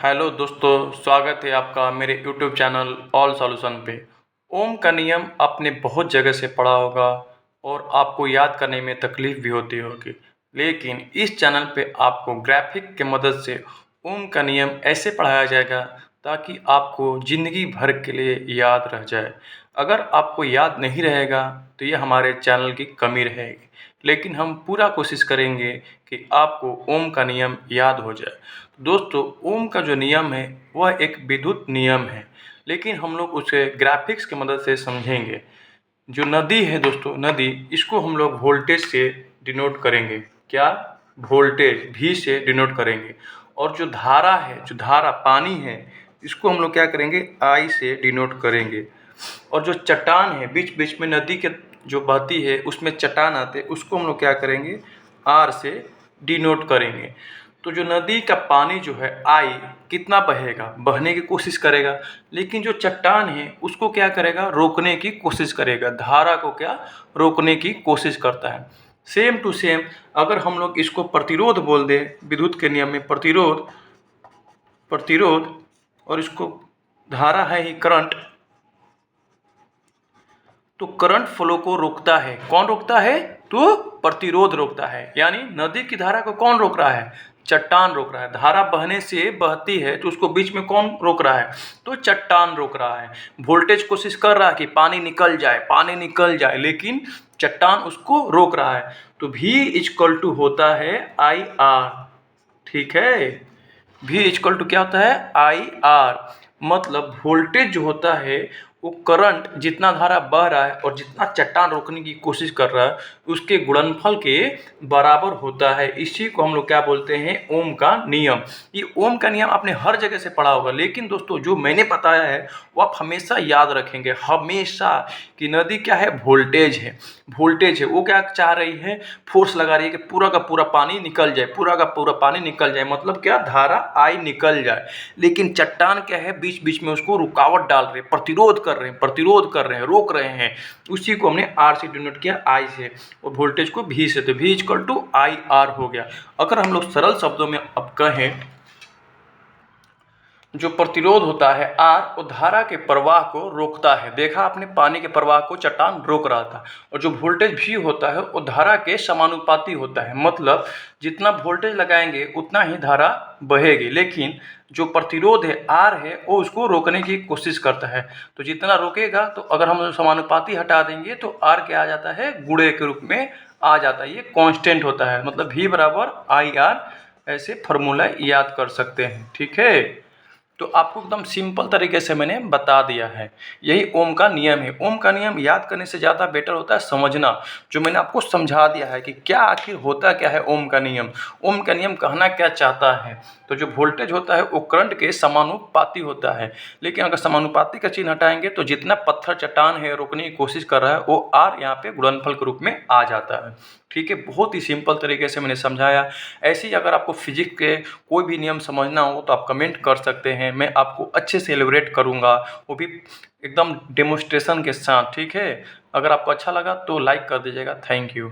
Hello दोस्तों, स्वागत है आपका मेरे यूट्यूब चैनल ऑल सॉल्यूशन पे। ओम का नियम आपने बहुत जगह से पढ़ा होगा और आपको याद करने में तकलीफ भी होती होगी, लेकिन इस चैनल पे आपको ग्राफिक के मदद से ओम का नियम ऐसे पढ़ाया जाएगा ताकि आपको ज़िंदगी भर के लिए याद रह जाए। अगर आपको याद नहीं रहेगा तो ये हमारे चैनल की कमी रहेगी, लेकिन हम पूरा कोशिश करेंगे कि आपको ओम का नियम याद हो जाए। दोस्तों, ओम का जो नियम है वह एक विद्युत नियम है, लेकिन हम लोग उसे ग्राफिक्स की मदद से समझेंगे। जो नदी है दोस्तों, नदी, इसको हम लोग वोल्टेज से डिनोट करेंगे। क्या? वोल्टेज भी से डिनोट करेंगे। और जो धारा है, जो धारा पानी है, इसको हम लोग क्या करेंगे? आई से डिनोट करेंगे। और जो चट्टान है, बीच बीच में नदी के जो बहती है उसमें चट्टान आते हैं, उसको हम लोग क्या करेंगे? आर से डिनोट करेंगे। तो जो नदी का पानी जो है आई कितना बहेगा? बहने की कोशिश करेगा, लेकिन जो चट्टान है उसको क्या करेगा? रोकने की कोशिश करेगा। धारा को क्या? रोकने की कोशिश करता है। सेम टू सेम अगर हम लोग इसको प्रतिरोध बोल दें, विद्युत के नियम में प्रतिरोध, प्रतिरोध, और इसको धारा है ही करंट, तो करंट फ्लो को रोकता है। कौन रोकता है? तो प्रतिरोध रोकता है। यानी नदी की धारा को कौन रोक रहा है? चट्टान रोक रहा है। धारा बहने से बहती है तो उसको बीच में कौन रोक रहा है? तो चट्टान रोक रहा है। वोल्टेज कोशिश कर रहा है कि पानी निकल जाए, पानी निकल जाए, लेकिन चट्टान उसको रोक रहा है। तो V इक्वल टू होता है आई आर। ठीक है, V इक्वल टू क्या होता है? I R. मतलब वोल्टेज जो होता है वो करंट जितना धारा बह रहा है और जितना चट्टान रोकने की कोशिश कर रहा है उसके गुणनफल के बराबर होता है। इसी को हम लोग क्या बोलते हैं? ओम का नियम। ये ओम का नियम आपने हर जगह से पढ़ा होगा, लेकिन दोस्तों जो मैंने बताया है वो आप हमेशा याद रखेंगे, हमेशा, कि नदी क्या है? वोल्टेज है। वोल्टेज है, वो क्या चाह रही है? फोर्स लगा रही है कि पूरा का पूरा पानी निकल जाए, पूरा का पूरा पानी निकल जाए। मतलब क्या? धारा आई निकल जाए। लेकिन चट्टान क्या है? बीच बीच में उसको रुकावट डाल रहे हैं, प्रतिरोध कर रहे हैं, प्रतिरोध कर रहे हैं, रोक रहे हैं। उसी को हमने आर से डिनोट किया, आई से, और वोल्टेज को भी से। तो V equal to I R हो गया। अगर हम लोग सरल शब्दों में अब कहें, जो प्रतिरोध होता है आर, वो धारा के प्रवाह को रोकता है। देखा आपने, पानी के प्रवाह को चट्टान रोक रहा था। और जो वोल्टेज भी होता है वो धारा के समानुपाती होता है। मतलब जितना वोल्टेज लगाएंगे उतना ही धारा बहेगी, लेकिन जो प्रतिरोध है आर है वो उसको रोकने की कोशिश करता है। तो जितना रोकेगा, तो अगर हम समानुपाती हटा देंगे तो आर क्या आ जाता है? गुणे के रूप में आ जाता है। ये कांस्टेंट होता है। मतलब V बराबर आई आर, ऐसे फार्मूला याद कर सकते हैं। ठीक है, तो आपको एकदम सिंपल तरीके से मैंने बता दिया है। यही ओम का नियम है। ओम का नियम याद करने से ज़्यादा बेटर होता है समझना, जो मैंने आपको समझा दिया है कि क्या आखिर होता क्या है ओम का नियम। ओम का नियम कहना क्या चाहता है? तो जो वोल्टेज होता है वो करंट के समानुपाती होता है, लेकिन अगर समानुपाती का चिन्ह हटाएंगे तो जितना पत्थर चट्टान है रोकने की कोशिश कर रहा है वो आर यहाँ पे गुणनफल के रूप में आ जाता है। ठीक है, बहुत ही सिंपल तरीके से मैंने समझाया। ऐसे ही अगर आपको फिजिक्स के कोई भी नियम समझना हो तो आप कमेंट कर सकते हैं, मैं आपको अच्छे से एलिब्रेट करूँगा, वो भी एकदम डेमोस्ट्रेशन के साथ। ठीक है, अगर आपको अच्छा लगा तो लाइक कर दीजिएगा। Thank you.